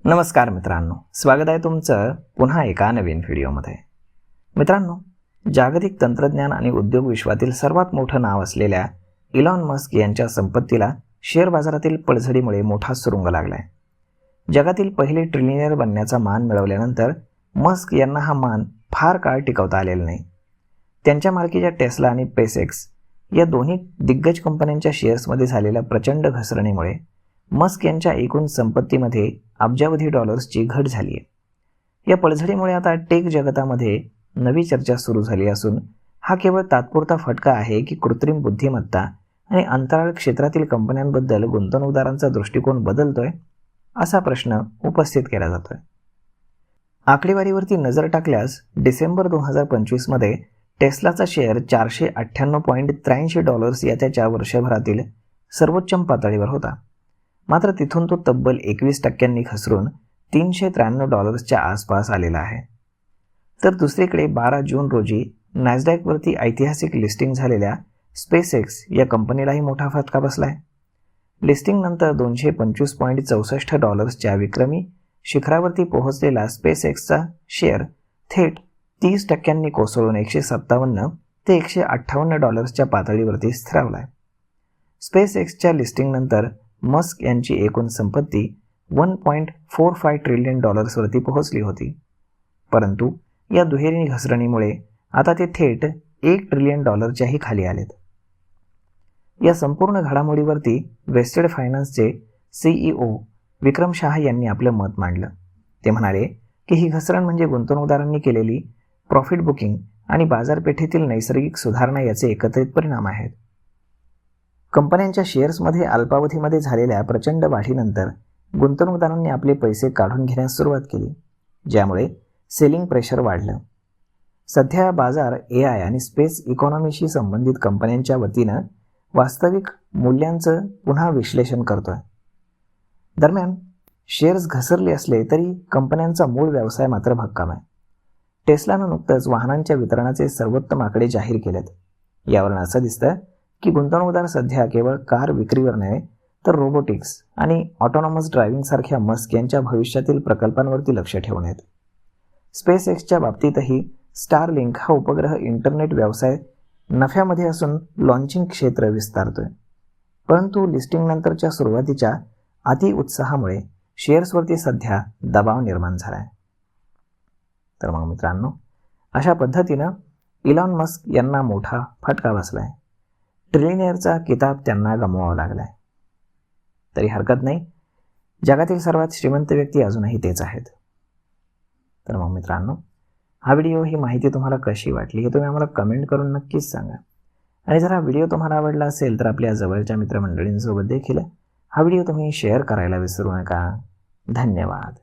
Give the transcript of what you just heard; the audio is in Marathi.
नमस्कार मित्रांनो, स्वागत आहे तुमचं पुन्हा एका नवीन व्हिडिओमध्ये. मित्रांनो, जागतिक तंत्रज्ञान आणि उद्योग विश्वातील सर्वात मोठं नाव असलेल्या इलॉन मस्क यांच्या संपत्तीला शेअर बाजारातील पडझडीमुळे मोठा सुरुंग लागलाय. जगातील पहिले ट्रिलियनर बनण्याचा मान मिळवल्यानंतर मस्क यांना हा मान फार काळ टिकवता आलेला नाही. त्यांच्या मालकीच्या टेस्ला आणि स्पेसएक्स या दोन्ही दिग्गज कंपन्यांच्या शेअर्समध्ये झालेल्या प्रचंड घसरणीमुळे मस्क यांच्या एकूण संपत्तीमध्ये अब्जावधी डॉलर्सची घट झाली आहे. या पडझडीमुळे आता टेक जगतामध्ये नवी चर्चा सुरू झाली असून हा केवळ तात्पुरता फटका आहे की कृत्रिम बुद्धिमत्ता आणि अंतराळ क्षेत्रातील कंपन्यांबद्दल गुंतवणूकदारांचा दृष्टिकोन बदलतोय, असा प्रश्न उपस्थित केला जातोय. आकडेवारीवरती नजर टाकल्यास डिसेंबर 2025मध्ये टेस्लाचा शेअर $498.83 या त्याच्या वर्षभरातील सर्वोच्च पातळीवर होता. मात्र तिथून तो तब्बल 21% घसरून $393च्या आसपास आलेला आहे. तर दुसरीकडे 12 जून रोजी नॅसडॅकवरती ऐतिहासिक लिस्टिंग झालेल्या स्पेसएक्स या कंपनीलाही मोठा फटका बसलाय. लिस्टिंगनंतर $225.64च्या विक्रमी शिखरावरती पोहोचलेला स्पेसएक्सचा शेअर थेट 30% कोसळून $157 ते $158च्या पातळीवरती स्थिरावलाय. स्पेसएक्सच्या लिस्टिंगनंतर मस्क यांची एकूण संपत्ती $1.45 ट्रिलियन वरती पोहोचली होती. परंतु या दुहेरी घसरणीमुळे आता ते थेट $1 ट्रिलियन खाली आलेत. या संपूर्ण घडामोडीवरती वेस्टेड फायनान्सचे CEO विक्रम शाह यांनी आपलं मत मांडलं. ते म्हणाले की ही घसरण म्हणजे गुंतवणूकदारांनी केलेली प्रॉफिट बुकिंग आणि बाजारपेठेतील नैसर्गिक सुधारणा याचे एकत्रित परिणाम आहेत. कंपन्यांच्या शेअर्समध्ये अल्पावधीमध्ये झालेल्या प्रचंड वाढीनंतर गुंतवणूकदारांनी आपले पैसे काढून घेण्यास सुरुवात केली, ज्यामुळे सेलिंग प्रेशर वाढलं. सध्या बाजार AI आणि स्पेस इकॉनॉमीशी संबंधित कंपन्यांच्या वतीनं वास्तविक मूल्यांचं पुन्हा विश्लेषण करतोय. दरम्यान शेअर्स घसरले असले तरी कंपन्यांचा मूळ व्यवसाय मात्र भक्कम आहे. टेस्लानं नुकतंच वाहनांच्या वितरणाचे सर्वोत्तम आकडे जाहीर केलेत. यावरून असं दिसतं की गुंतवणूकदार सध्या केवळ कार विक्रीवर नव्हे तर रोबोटिक्स आणि ऑटोनॉमस ड्रायव्हिंग सारख्या मस्क यांच्या भविष्यातील प्रकल्पांवरती लक्ष ठेवून आहेत. स्पेसएक्सच्या बाबतीतही स्टारलिंक हा उपग्रह इंटरनेट व्यवसाय नफ्यामध्ये असून लॉन्चिंग क्षेत्र विस्तारतोय. परंतु लिस्टिंगनंतरच्या सुरुवातीच्या अतिउत्साहामुळे शेअर्सवरती सध्या दबाव निर्माण झाला आहे. तर मग मित्रांनो, अशा पद्धतीनं इलॉन मस्क यांना मोठा फटका बसलाय. ट्रिलियनरचा किताब त्यांना गमवावा लागलाय. तरी हरकत नाही, जगातील सर्वात श्रीमंत व्यक्ती अजूनही तेच आहेत. तर मग मित्रांनो, हा व्हिडिओ, ही माहिती तुम्हाला कशी वाटली हे तुम्ही आम्हाला कमेंट करून नक्कीच सांगा. आणि जर हा व्हिडिओ तुम्हाला आवडला असेल तर आपल्या जवळच्या मित्रमंडळींसोबत देखील हा व्हिडिओ तुम्ही शेअर करायला विसरू नका. धन्यवाद.